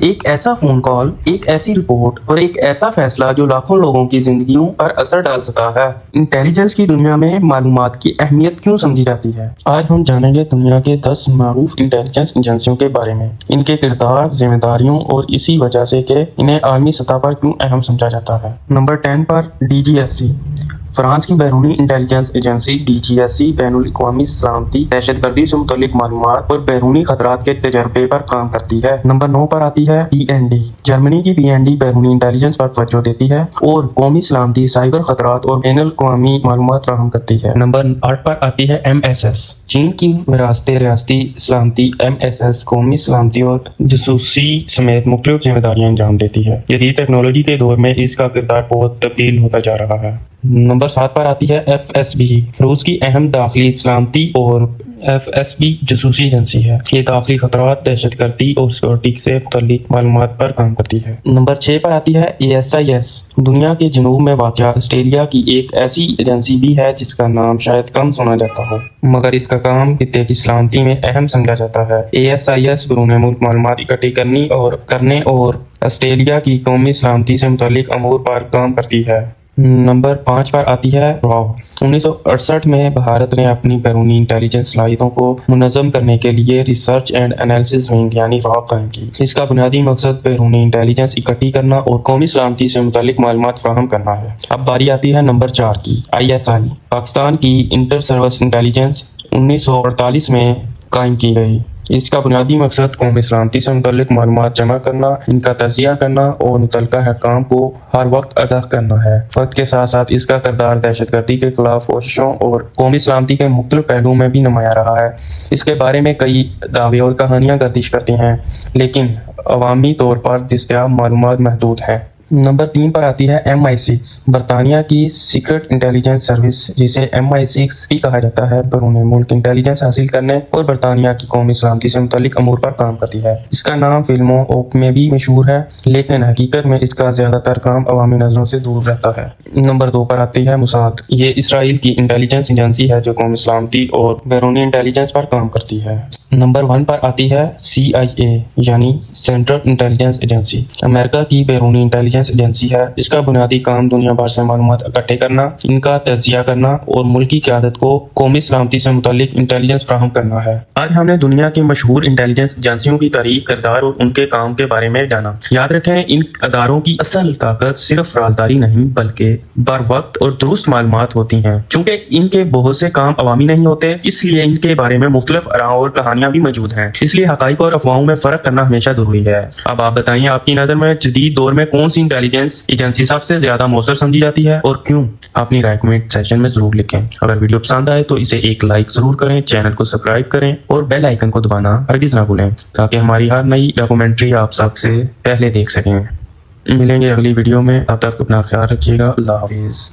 ایک ایسا phone call, ایک ایسی رپورٹ اور ایک ایسا فیصلہ جو لاکھوں لوگوں کی زندگیوں پر اثر ڈال سکتا ہے۔ انٹیلیجنس کی دنیا میں معلومات کی اہمیت کیوں سمجھی جاتی ہے؟ آج ہم جانیں گے دنیا کے 10 معروف انٹیلیجنس ایجنسیوں کے بارے میں، ان کے کردار، ذمہ داریوں اور اسی وجہ سے کہ انہیں عالمی سطح پر کیوں اہم سمجھا جاتا ہے۔ نمبر 10 پر DGSC، فرانس کی بیرونی انٹیلیجنس ایجنسی DGSC بین الاقوامی سلامتی، دہشت گردی سے متعلق معلومات اور بیرونی خطرات کے تجربے پر کام کرتی ہے۔ نمبر 9 پر آتی ہے BND، جرمنی کی BND بیرونی انٹیلیجنس پر توجہ دیتی ہے اور قومی سلامتی، سائبر خطرات اور بین الاقوامی معلومات فراہم کرتی ہے۔ نمبر 8 پر آتی ہے MSS، چین کی وراثت ریاستی سلامتی MSS قومی سلامتی اور جاسوسی سمیت مختلف ذمہ داریاں انجام دیتی ہے۔ جدید ٹیکنالوجی کے دور میں اس کا کردار بہت تبدیل ہوتا جا رہا ہے۔ نمبر 7 پر آتی ہے FSB، روس کی اہم داخلی سلامتی اور FSB جاسوسی ایجنسی ہے۔ یہ داخلی خطرات، دہشت گردی اور سیکورٹی سے متعلق معلومات پر کام کرتی ہے۔ نمبر 6 پر آتی ہے ASIS، دنیا کے جنوب میں واقع آسٹریلیا کی ایک ایسی ایجنسی بھی ہے جس کا نام شاید کم سنا جاتا ہو، مگر اس کا کام خطے کی سلامتی میں اہم سمجھا جاتا ہے۔ ASIS بیرون ملک معلومات اکٹھی کرنے اور آسٹریلیا کی قومی سلامتی سے متعلق امور پر کام کرتی ہے۔ نمبر 5 پر آتی ہے RAW۔ 1968 میں بھارت نے اپنی بیرونی انٹیلیجنس صلاحیتوں کو منظم کرنے کے لیے ریسرچ اینڈ انالیسس ونگ یعنی RAW قائم کی۔ اس کا بنیادی مقصد بیرونی انٹیلیجنس اکٹھی کرنا اور قومی سلامتی سے متعلق معلومات فراہم کرنا ہے۔ اب باری آتی ہے نمبر 4 کی، ISI، پاکستان کی انٹر سروس انٹیلیجنس 1948 میں قائم کی گئی۔ اس کا بنیادی مقصد قومی سلامتی سے متعلق معلومات جمع کرنا، ان کا تجزیہ کرنا اور متعلقہ حکام کو ہر وقت آگاہ کرنا ہے۔ وقت کے ساتھ ساتھ اس کا کردار دہشت گردی کے خلاف کوششوں اور قومی سلامتی کے مختلف پہلوؤں میں بھی نمایاں رہا ہے۔ اس کے بارے میں کئی دعوے اور کہانیاں گردش کرتی ہیں، لیکن عوامی طور پر دستیاب معلومات محدود ہیں۔ نمبر 3 پر آتی ہے MI6، برطانیہ کی سیکرٹ انٹیلیجنس سروس جسے MI6 بھی کہا جاتا ہے، بیرون ملک انٹیلیجنس حاصل کرنے اور برطانیہ کی قومی سلامتی سے متعلق امور پر کام کرتی ہے۔ اس کا نام فلموں میں بھی مشہور ہے، لیکن حقیقت میں اس کا زیادہ تر کام عوامی نظروں سے دور رہتا ہے۔ نمبر 2 پر آتی ہے موساد، یہ اسرائیل کی انٹیلیجنس ایجنسی ہے جو قومی سلامتی اور بیرونی انٹیلیجنس پر کام کرتی ہے۔ نمبر 1 پر آتی ہے CIA یعنی سینٹرل انٹیلیجنس ایجنسی، امریکہ کی بیرونی انٹیلیجنس ایجنسی ہے جس کا بنیادی کام دنیا بھر سے معلومات اکٹھے کرنا، ان کا تجزیہ کرنا اور ملکی قیادت کو قومی سلامتی سے متعلق انٹیلیجنس فراہم کرنا ہے۔ آج ہم نے دنیا کی مشہور انٹیلیجنس ایجنسیوں کی تاریخ، کردار اور ان کے کام کے بارے میں جانا۔ یاد رکھیں، ان اداروں کی اصل طاقت صرف رازداری نہیں بلکہ بر وقت اور درست معلومات ہوتی ہیں۔ چونکہ ان کے بہت سے کام عوامی نہیں ہوتے، اس لیے ان کے بارے میں مختلف آراء اور کہانیاں بھی موجود ہیں، اس لیے حقائق اور افواہوں میں فرق کرنا ہمیشہ ضروری ہے۔ اب آپ بتائیں، آپ کی نظر میں جدید دور میں کون سی انٹیلیجنس ایجنسی سب سے زیادہ مؤثر سمجھی جاتی ہے اور کیوں؟ اپنی رائے کمنٹ سیکشن میں ضرور لکھیں۔ اگر ویڈیو پسند آئے تو اسے ایک لائک ضرور کریں، چینل کو سبسکرائب کریں اور بیل آئیکن کو دبانا ہرگز نہ بھولیں تاکہ ہماری ہر نئی ڈاکومنٹری آپ سب سے پہلے دیکھ سکیں۔ ملیں گے اگلی ویڈیو میں، تب تک اپنا خیال رکھیے گا۔ اللہ حافظ۔